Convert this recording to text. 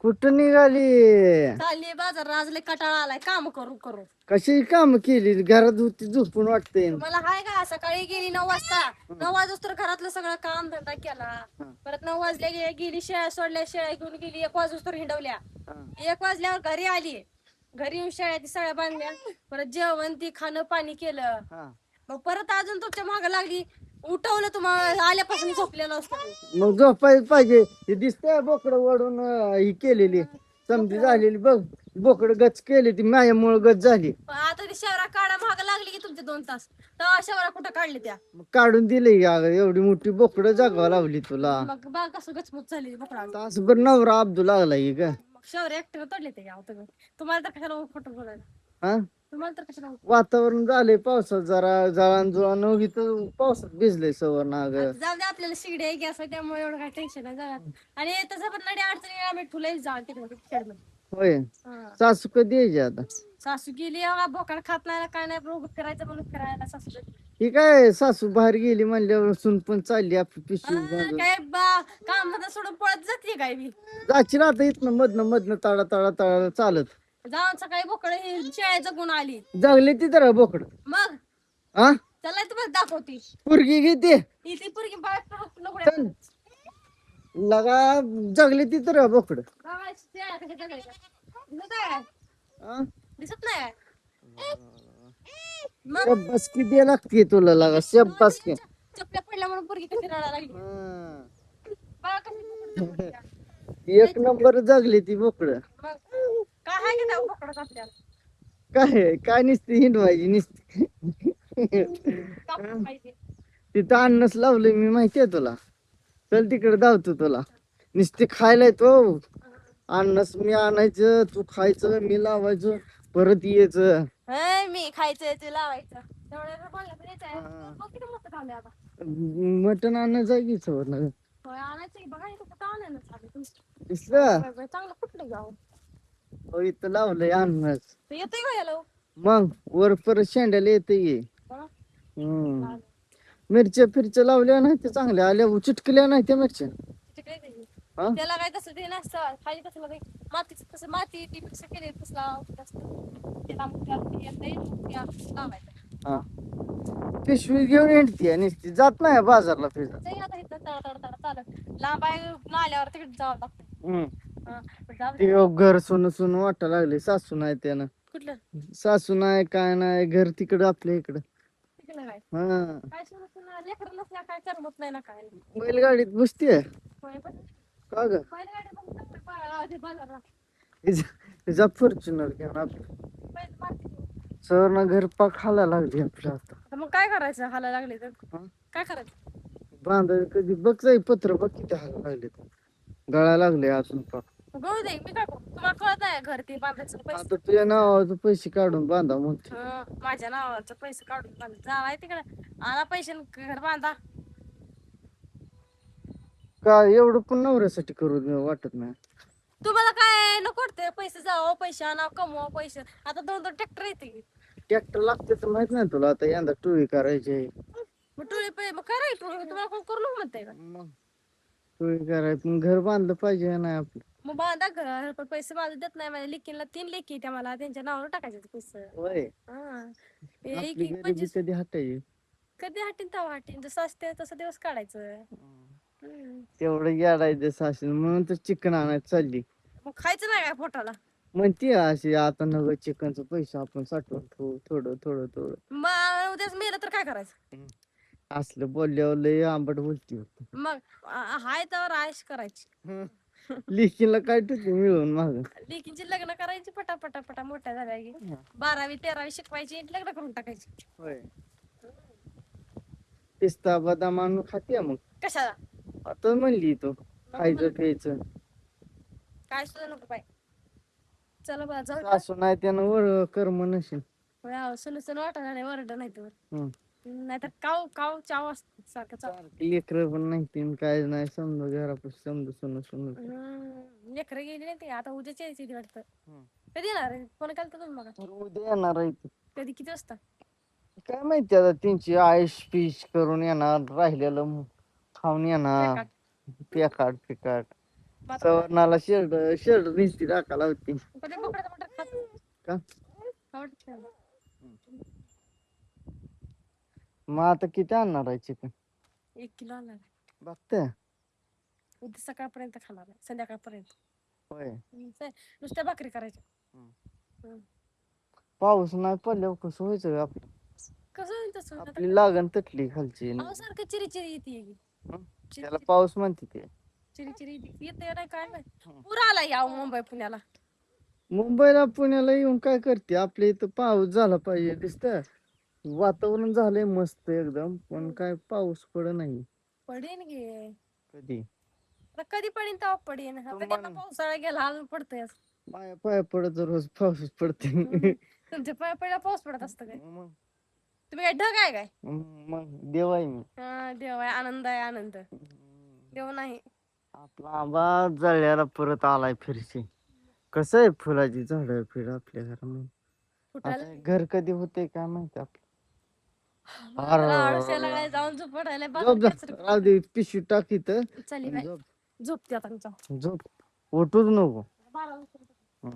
कुठं निघाली? चालली बाजार आज लय कटाळा आलाय काम करू करू. कशी काम केली? घरात होती झोपून वाटते. तुम्हाला हाय का सकाळी गेली 9 वाजता 9 वाजता तर घरातलं सगळं काम धंदा केला. परत 9 वाजल्या गेली शेळ्या सोडल्या शेळ्या घेऊन गेली 1 वाजता हिंडवल्या. 1 वाजल्यावर घरी आली. घरी येऊन शेळ्या सगळ्या बांधल्या. परत जेवण ती खाणं पाणी केलं. मग परत अजून तुमच्या माग लागली. उठवलं तुम्हाला आल्यापासून झोपलेलं असतं. मग झोपायच पाहिजे. हे दिसतंय बोकड ओढून ही केलेली समजी झालेली बघ. बोकड गच केली ती माझ्यामुळे गच झाली. आता ती शेवरा काढा महाग लागली की तुमचे 2 तास तर शेवरा कुठं काढली त्या मग काढून दिले एवढी मोठी बोकड जागावं लावली तुला. मग बा कसं गचमुच झाली बोकडा तासभर नवरा अब्दुल लागला की का शेवरा एकट्यानं तोडले ते गाव तुम्हाला तर कशाला फोटो बोलायला. हा तुम्हाला तर कशाला वातावरण झालंय पावसात जरा जळान जुळान इथं पावसात भिजलंय सवर नाग. जाऊ दे आपल्याला शिगडी आहे गॅस त्यामुळे एवढं काय टेन्शन नाही जाणार. आणि तसं पण नडी अडचणी आम्ही ठुलंय जा तिकडे होय सासू कधी यायची आता? सासू गेली बोकाड खात नाही काय नाही रोग फिरायचं म्हणून फिरायला सासू ही काय सासू बाहेर गेली म्हणल्यावर सून पण चालली आपली पिशवी बांधून. काय काम सोडून पळत जाते काय मी जायची आता इथनं मधनं मधनं तळा तळा तळा चालत जाऊन सकाळी बोकड शेळ्या जगून आली. जगले ती तर बोकड. मग हा चला तुम्हाला दाखवती पुरगी घेते ती पोरगी चल. लगा जगले ती तर बोकड. हा? दिसत नाही शब्बास की द्या लागते तुला लगा शब्बास की. चपल्या पडल्या म्हणून पोरगी कशी रडायला लागली. हा. बघा कशी एक नंबर जगली ती बोकड. मग काय आहे का बोकडच आपल्याला काय नुसती हिंडवायची नुसती. कापून पाहिजे. तिथं अन्नच लावलंय मी माहितीये तुला. चल तिकडे धावतो तुला. नुसती खायला येतो. अन्नच मी आणायचं तू खायचं मी लावायचं परत यायचं. मी खायचं ते लावायचं किती मस्त खाल्लं आता. मटण आणायचं आहे की सवरला. आणायचं बघा कुठं आणायला चालू दिसलं चांगलं कुठलं गाव हो इथं लावलंय अन्नच. येतोय का याला मग वर परत शेंड्याला येते की. मिरच्या फिरच्या लावल्या नाही ते चांगल्या आल्या चिटकल्या नाही त्या मिरच्या. त्याला काय तसं ते नसतं खाली कसं मातीच तसं माती ती कसं केली तसं हा पिशवी घेऊन येते नुसती जात नाही बाजारला फिरत. चालत लांब आहे नाल्यावर तिकडे जावं लागतं. ते घर सोन सोन वाटायला लागले सासू नाही त्यानं. कुठलं सासू नाही काय नाही घर तिकडं आपल्या इकडं. तिकडं काय हा काय लेकरं नसल्या काय करमत नाही ना काय बैलगाडीत बसतीये का ग? तिचा फॉर्च्युनर घेऊन आपलं सर घर पाक खायला लागली आपल्या आता. मग काय करायचं हालायला लागले तर काय करायचं बांधाय कधी बघ जाई पत्र बघ किती हायला लागले गळा लागले अजून पाक. गळू दे मी काय तुम्हाला कळत नाही घर ते बांधायचं पैसे आता तुझ्या नावाचं पैसे काढून बांधा मग माझ्या नावाचं पैसे काढून बांधा जावाय तिकडे आणा पैसे घर बांधा. काय एवढं पण नवऱ्यासाठी करू वाटत नाही. तुम्हाला काय नको वाटतंय पैसे जावं पैसे आणा कमवा पैसे आता 2-2 ट्रॅक्टर येते. ट्रॅक्टर लागते तर माहित नाही तुला आता यंदा टोळी करायची. मग टोळी पैसे मग कराय तुम्हाला कोण करू नको म्हणताय का मग टोळी करायचं पण घर बांधलं पाहिजे नाही आपलं. मग बांधा घर पण पैसे बांधू देत नाही माझ्या लेकीला 3 लेकी त्या मला त्यांच्या नावावर टाकायचे पैसे. होय आपली गरिबी कधी हटायची. कधी हटीन तेव्हा हटीन जसं असते तसं दिवस काढायचं. तेवढं येडायचं सासून म्हणून तर चिकन आणायला चालली. मग खायचं नाही काय पोटाला म्हणते अशी आता नव्हे चिकनचं पैसे आपण साठवून ठेवू थोडं थोडं थोडं. मग उद्याच मेलं तर काय करायचं. असलं बोलल्यावर लय आंबट बोलती होती. मग हाय तर आयश करायची. लेकीला काय ठेवते मिळून माग. लेकींची लग्न करायची पटा मोठ्या झाल्या की 12वी 13वी शिकवायची लग्न करून टाकायची. होय पिस्ता बदाम आणून खाते मग कशाला आता म्हणली तो खायचं प्यायचं काय सुद्धा नको पाय. चला बा जाऊ सासू नाही त्यानं वर कर्म नसेल. सुन वाटणार नाही वरड नाही तर नाहीतर काव काव चाव असत सारखं लेकर पण नाही तीन काय नाही समजा घरापासून समजा सुन लेकरं गेली नाही ते आता उद्याच यायची वाटतं. कधी येणार फोन केला तुम्ही मग उद्या येणार आहे कधी किती वाजता काय माहिती आता त्यांची आयश पीश करून येणार राहिलेलं खाऊन येणार पेकाट सवर्णाला शेरड शेरड निसती टाकायला होती पण ते बोकडाचं मटण का आवडतं. मग आता किती आणणार आहे चिकन 1 किलो आणणार आहे. बघते उद्या सकाळपर्यंत खाणार आहे, संध्याकाळपर्यंत. होय नुसत्या भाकरी करायच्या. पाऊस नाही पडल्यावर कसं व्हायचं आपलं कसं होईल तसं आता आपली लागण तटली खालची अहो, सारखं चिरी चिरी येते हं? त्याला पाऊस म्हणते ते चिरी चिरी येते नाही काय माहित. पूर आला या मुंबई पुण्याला. मुंबईला पुण्याला येऊन काय करते आपल्या इथं पाऊस झाला पाहिजे दिसत वातावरण झालंय मस्त एकदम पण काय पाऊस पड नाही पडेन गे कधी आता कधी पडेन तेव्हा पडेन. आता तुम नेमका पावसाळा गेला अजून पडतोय. पाया पाया पडत रोज पाऊस पडते तुमच्या पाया पडला पाऊस पडत असतं काय? मग तुम्ही काय ढग आहे काय? मग देव आहे मी हा देव आहे, आनंद आहे आनंद. देव नाही. आपला आंबा जळल्याला परत आलाय फिरशी कसं आहे फुलाची झाड फिर आपल्या घरामध्ये फुटायला आता घर कधी होते काय माहिती मला आळसायला लागलाय, जाऊन झोपायला राहू दे पिशवी टाक इथं चली आणि बाय झोपते आता मी जाऊ. झोप उठूच नको 12 वाजता. हं.